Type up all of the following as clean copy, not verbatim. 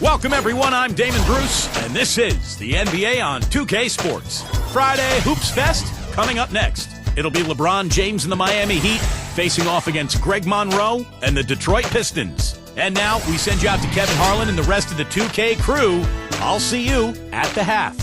Welcome, everyone. I'm Damon Bruce, and this is the NBA on 2K Sports. Friday Hoops Fest coming up next. It'll be LeBron James and the Miami Heat facing off against Greg Monroe and the Detroit Pistons. And now we send you out to Kevin Harlan and the rest of the 2K crew. I'll see you at the half.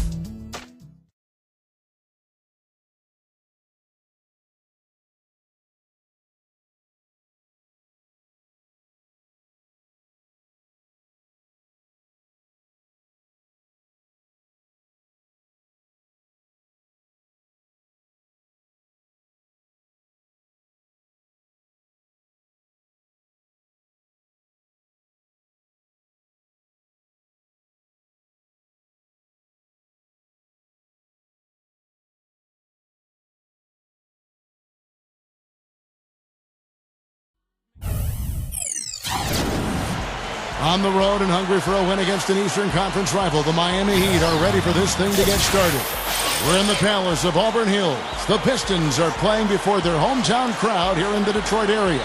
On the road and hungry for a win against an Eastern Conference rival, the Miami Heat are ready for this thing to get started. We're in the palace of Auburn Hills. The Pistons are playing before their hometown crowd here in the Detroit area.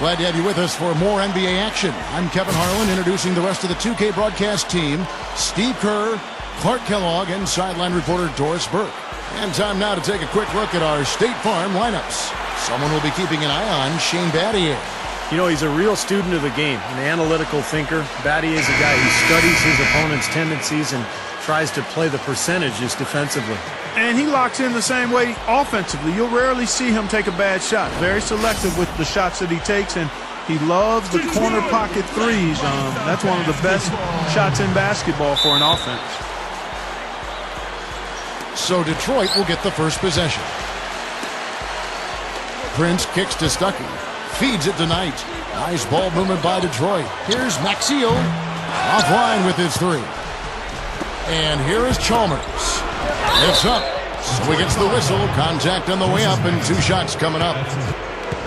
Glad to have you with us for more NBA action. I'm Kevin Harlan, introducing the rest of the 2K broadcast team. Steve Kerr, Clark Kellogg, and sideline reporter Doris Burke. And time now to take a quick look at our State Farm lineups. Someone will be keeping an eye on Shane Battier. You know, he's a real student of the game, an analytical thinker. Battier is a guy who studies his opponent's tendencies and tries to play the percentages defensively. And he locks in the same way offensively. You'll rarely see him take a bad shot. Very selective with the shots that he takes, and he loves the corner pocket threes. That's one of the best shots in basketball for an offense. So Detroit will get the first possession. Prince kicks to Stuckey. Feeds it to Knight. Nice ball movement by Detroit. Here's Maxio. Offline with his three. And here is Chalmers. It's up. So he gets the whistle. Contact on the way up and 2 shots coming up.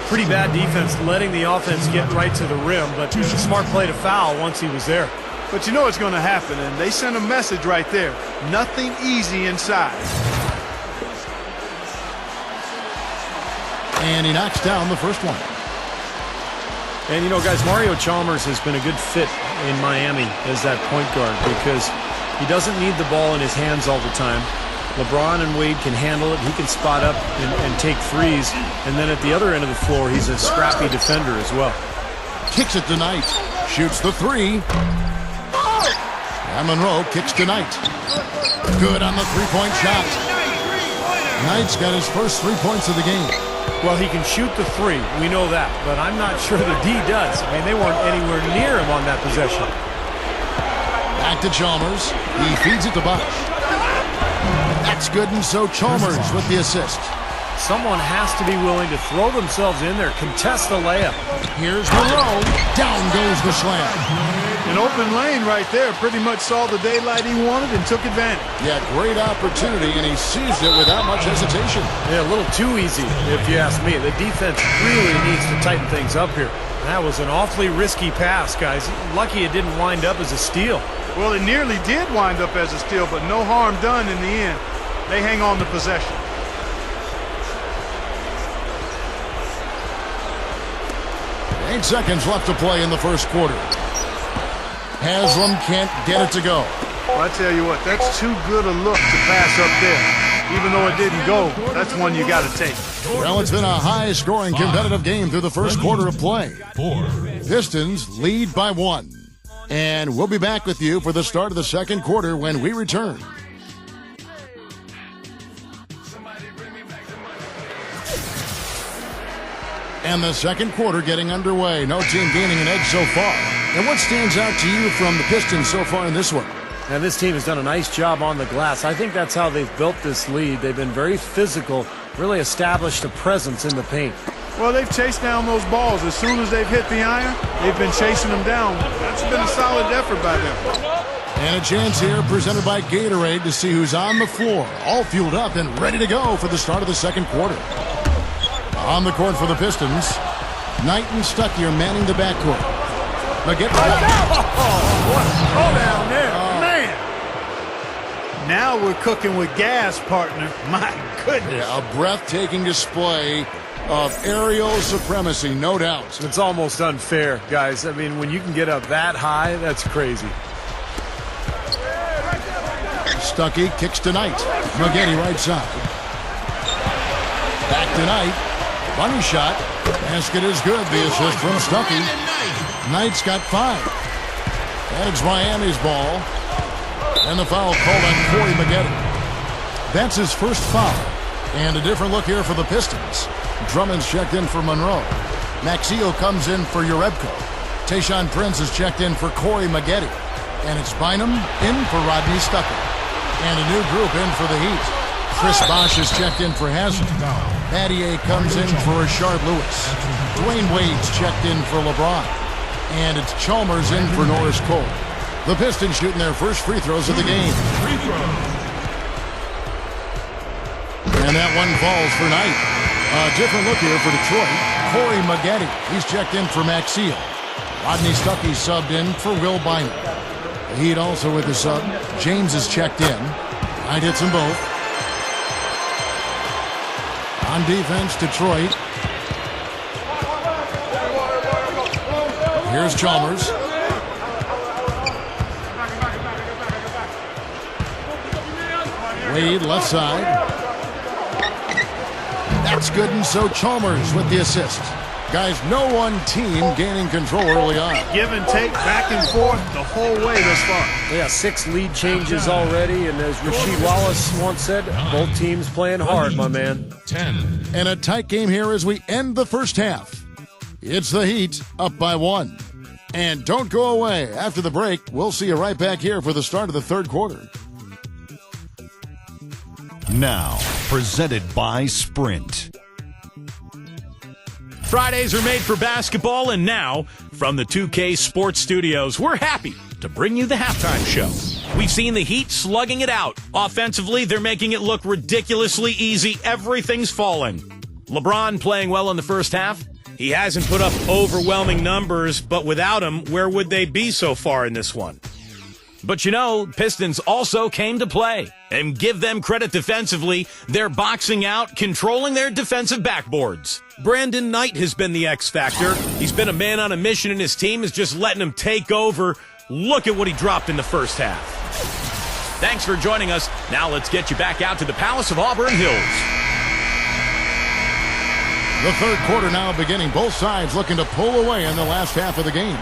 Pretty bad defense letting the offense get right to the rim, but a smart play to foul once he was there. But you know it's going to happen, and they sent a message right there. Nothing easy inside. And he knocks down the first one. And, you know, guys, Mario Chalmers has been a good fit in Miami as that point guard because he doesn't need the ball in his hands all the time. LeBron and Wade can handle it. He can spot up and take threes. And then at the other end of the floor, he's a scrappy defender as well. Kicks it to Knight. Shoots the three. And Monroe kicks to Knight. Good on the three-point shot. Knight's got his first 3 points of the game. Well, he can shoot the three. We know that. But I'm not sure the D does. I mean, they weren't anywhere near him on that possession. Back to Chalmers. He feeds it to Bosch. That's good, and so Chalmers with the assist. Someone has to be willing to throw themselves in there, contest the layup. Here's Monroe. Down goes the slam. An open lane right there. Pretty much saw the daylight he wanted and took advantage. Yeah, great opportunity, and he seized it without much hesitation. Yeah, a little too easy, if you ask me. The defense really needs to tighten things up here. That was an awfully risky pass, guys. Lucky it didn't wind up as a steal. Well, it nearly did wind up as a steal, but no harm done in the end. They hang on to possession. Eight seconds left to play in the first quarter. Haslam can't get it to go. Well, I tell you what, that's too good a look to pass up there. Even though it didn't go, that's one you got to take. Well, it's been a high-scoring, competitive game through the first quarter of play. Pistons lead by 1. And we'll be back with you for the start of the second quarter when we return. And the second quarter getting underway. No team gaining an edge so far. And what stands out to you from the Pistons so far in this one? Now, this team has done a nice job on the glass. I think that's how they've built this lead. They've been very physical, really established a presence in the paint. Well, they've chased down those balls. As soon as they've hit the iron, they've been chasing them down. That's been a solid effort by them. And a chance here presented by Gatorade to see who's on the floor. All fueled up and ready to go for the start of the second quarter. On the court for the Pistons, Knight and Stuckey are manning the backcourt. Now get right out. What a throw down there. Man. Now we're cooking with gas, partner. My goodness. Yeah, a breathtaking display of aerial supremacy, no doubt. It's almost unfair, guys. I mean, when you can get up that high, that's crazy. Stuckey kicks to Knight. Maggette right side. Back to Knight. Bunny shot. Basket is good. The assist from Stuckey. Knight's got 5. And it's Miami's ball. And the foul called on Corey Maggette. That's his first foul. And a different look here for the Pistons. Drummond's checked in for Monroe. Maxio comes in for Urebko. Tayshaun Prince is checked in for Corey Maggette. And it's Bynum in for Rodney Stuckey. And a new group in for the Heat. Chris Bosh is checked in for Haslem. Battier comes in for Rashard Lewis. Dwayne Wade's checked in for LeBron. And it's Chalmers in for Norris Cole. The Pistons shooting their first free throws of the game. And that one falls for Knight. A different look here for Detroit. Corey Maggette. He's checked in for Maxio. Rodney Stuckey subbed in for Will Bynum. The Heat also with the sub. James is checked in. Knight hits them both. On defense, Detroit. Here's Chalmers. Wade left side. That's good, and so Chalmers with the assist. Guys, no one team gaining control early on. Give and take, back and forth the whole way thus far. Yeah, 6 lead changes already, and as Rasheed Wallace once said, both teams playing hard, my man. 10. And a tight game here as we end the first half. It's the Heat up by 1. And don't go away. After the break, we'll see you right back here for the start of the third quarter. Now, presented by Sprint. Fridays are made for basketball, and now, from the 2K Sports Studios, we're happy to bring you the halftime show. We've seen the Heat slugging it out. Offensively, they're making it look ridiculously easy. Everything's falling. LeBron playing well in the first half. He hasn't put up overwhelming numbers, but without him, where would they be so far in this one? But you know, Pistons also came to play. And give them credit defensively, they're boxing out, controlling their defensive backboards. Brandon Knight has been the X factor. He's been a man on a mission, and his team is just letting him take over. Look at what he dropped in the first half. Thanks for joining us. Now let's get you back out to the Palace of Auburn Hills. The third quarter now beginning. Both sides looking to pull away in the last half of the game.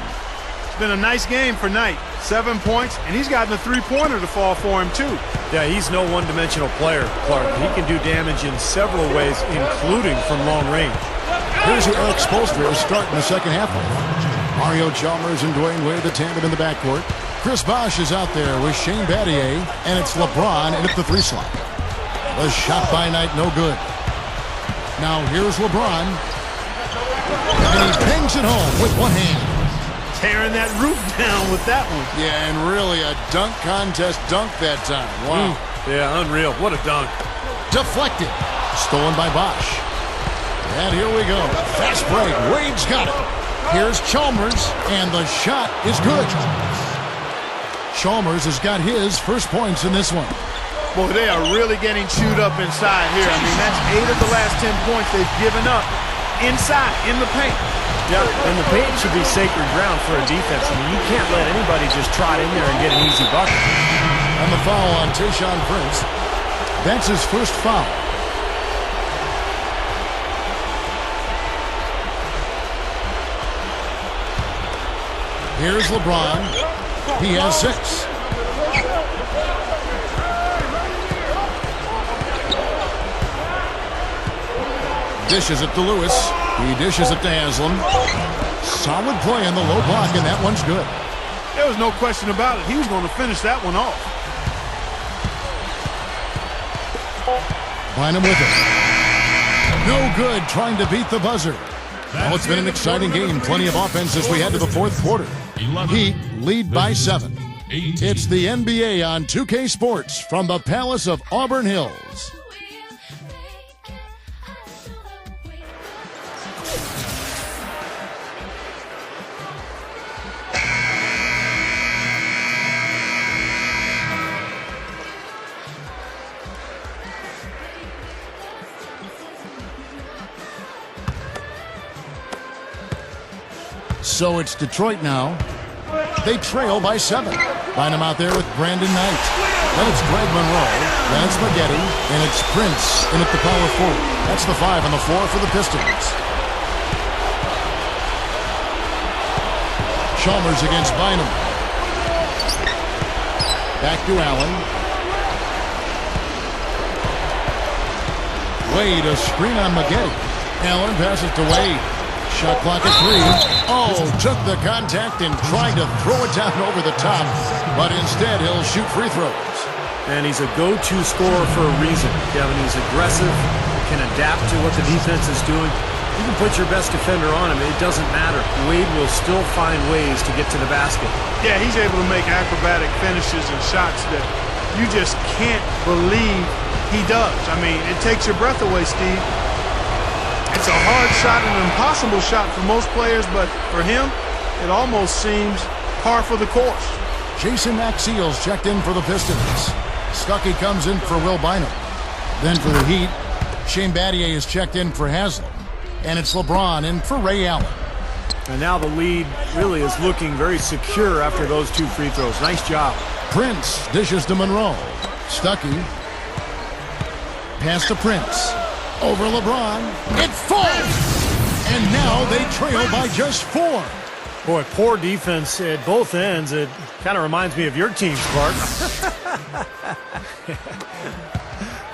It's been a nice game for Knight. 7 points, and he's gotten a three-pointer to fall for him, too. Yeah, he's no one-dimensional player, Clark. He can do damage in several ways, including from long range. Here's your Eric Spoelstra starting the second half. Mario Chalmers and Dwayne Wade, the tandem in the backcourt. Chris Bosh is out there with Shane Battier, and it's LeBron in at the 3 slot. The shot by Knight, no good. Now here's LeBron, and he bangs it home with one hand. Tearing that roof down with that one. Yeah, and really a dunk contest dunk that time. Wow. Yeah, unreal. What a dunk. Deflected. Stolen by Bosh. And here we go. Fast break. Wade's got it. Here's Chalmers, and the shot is good. Chalmers has got his first points in this one. Boy, they are really getting chewed up inside here. I mean, that's 8 of the last 10 points they've given up inside, in the paint. Yeah, and the paint should be sacred ground for a defense. I mean, you can't let anybody just trot in there and get an easy bucket. And the foul on Tayshaun Prince. That's his first foul. Here's LeBron. He has 6. Dishes it to Lewis. He dishes it to Haslem. Solid play in the low block, and that one's good. There was no question about it. He was going to finish that one off. Bynum with it. No good, trying to beat the buzzer. Well, it's been an exciting game. Plenty of offense as we head to the fourth quarter. Heat lead by 7. It's the NBA on 2K Sports from the Palace of Auburn Hills. So it's Detroit now. They trail by 7. Bynum out there with Brandon Knight. Then it's Greg Monroe. Then it's Maggette. And it's Prince in at the power forward. That's the 5 and the 4 for the Pistons. Chalmers against Bynum. Back to Allen. Wade, a screen on Maggette. Allen passes to Wade. Shot clock at 3. Oh, took the contact and tried to throw it down over the top. But instead, he'll shoot free throws. And he's a go-to scorer for a reason, Kevin. He's aggressive, can adapt to what the defense is doing. You can put your best defender on him. It doesn't matter. Wade will still find ways to get to the basket. Yeah, he's able to make acrobatic finishes and shots that you just can't believe he does. I mean, it takes your breath away, Steve. It's a hard shot, an impossible shot for most players, but for him, it almost seems par for the course. Jason Maxiell's checked in for the Pistons. Stuckey comes in for Will Bynum. Then for the Heat, Shane Battier is checked in for Haslam. And it's LeBron in for Ray Allen. And now the lead really is looking very secure after those 2 free throws. Nice job. Prince dishes to Monroe. Stuckey. Pass to Prince. Over LeBron. It falls! And now they trail by just 4. Boy, poor defense at both ends. It kind of reminds me of your team, Spark.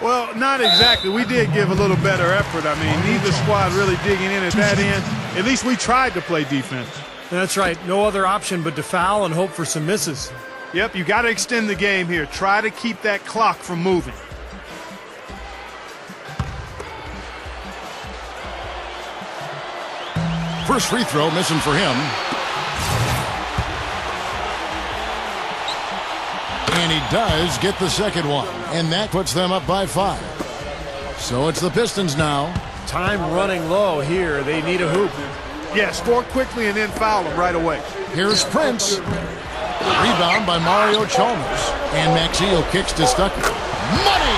Well, not exactly. We did give a little better effort. I mean, neither squad really digging in at that end. At least we tried to play defense. That's right. No other option but to foul and hope for some misses. Yep, you got to extend the game here. Try to keep that clock from moving. First free throw missing for him. And he does get the second one. And that puts them up by 5. So it's the Pistons now. Time running low here. They need a hoop. Yeah, score quickly and then foul them right away. Here's Prince. Rebound by Mario Chalmers. And Maxiell kicks to Stuckey. Money!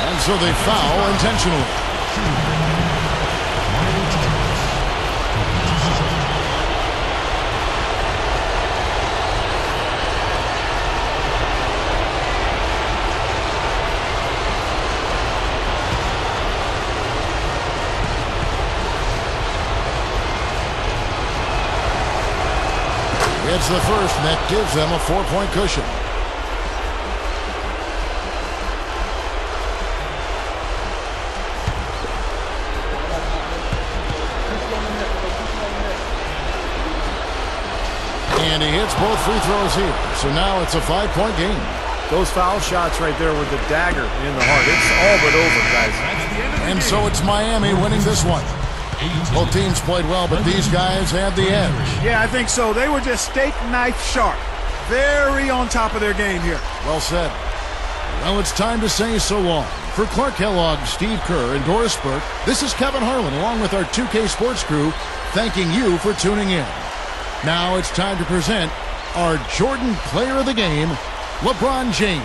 And so they foul intentionally. It's the first, and that gives them a 4-point cushion. And he hits both free throws here. So now it's a 5-point game. Those foul shots right there with the dagger in the heart. It's all but over, guys. And so it's Miami winning this one. Both teams played well, but these guys had the edge. Yeah, I think so. They were just steak knife sharp. Very on top of their game here. Well said. Well, it's time to say so long. For Clark Kellogg, Steve Kerr, and Doris Burke, this is Kevin Harlan along with our 2K Sports crew thanking you for tuning in. Now it's time to present our Jordan Player of the Game, LeBron James.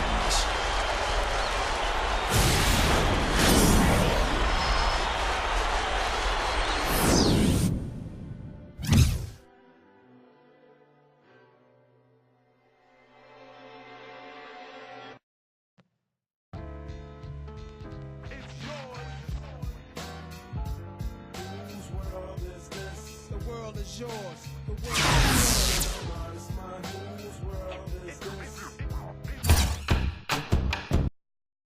Whose world is this? The world is yours. The world is yours.